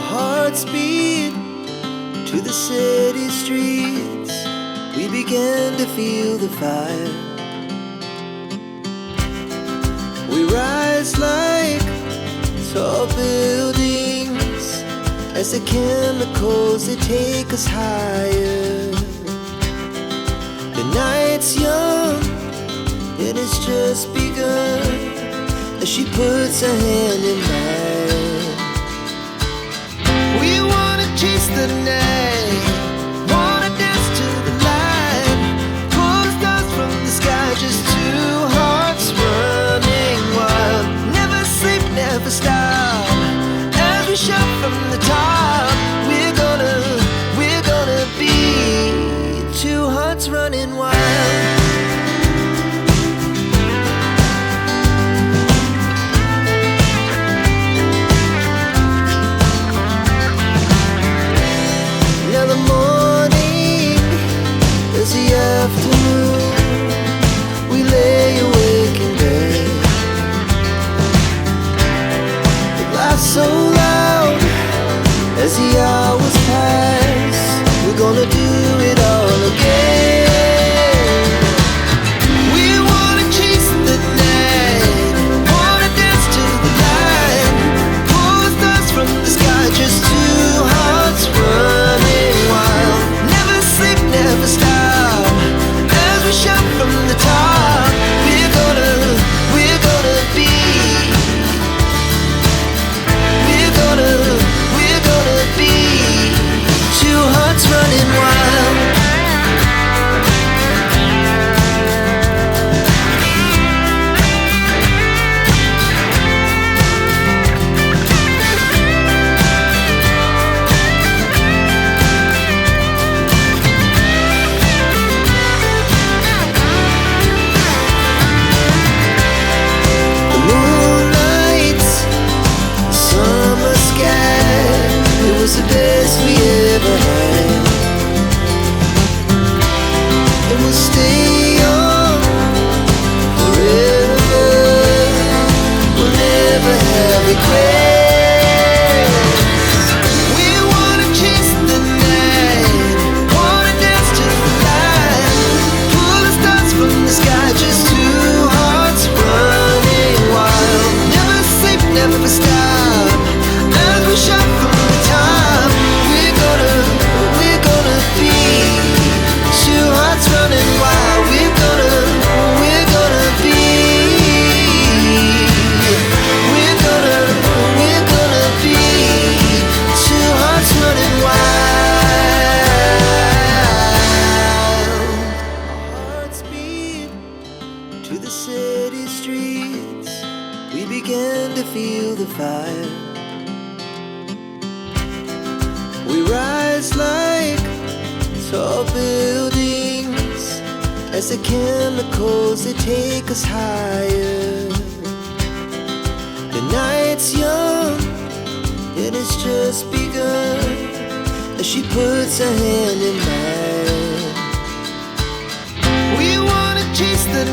Our hearts beat to the city streets. We began to feel the fire. We rise like tall buildings as the chemicals, they take us higher. The night's young, it has just begun, as she puts her hand in mine. We wanna chase the night, wanna dance to the light, pull the stars from the sky, just two hearts running wild. Never sleep, never stop, as we shout from the top. We're gonna be two hearts running wild. Now the morning is the afternoon. We lay awake in bed. The laughs so loud as the hours pass. We're gonna do it all again. We wanna chase the night, wanna dance to the light, pull the stars from the sky, just two hearts running wild. Never sleep, never stop, as we shout from the top. We're gonna be, we're gonna be two hearts running wild. The moonlight, summer sky, it was the best we ever had. And we'll stay young forever. We'll never have regrets. We wanna chase the night, wanna dance to the light, pull the stars from the sky, just two hearts running wild. Never sleep, never stop, as we shout from the top. We're gonna be two hearts running wild. We're gonna be, we're gonna be two hearts running wild. Our hearts beat to the city streets. We began to feel the fire. We rise like tall buildings as the chemicals, they take us higher. The night's young, it has just begun, as she puts her hand in mine. We wanna chase the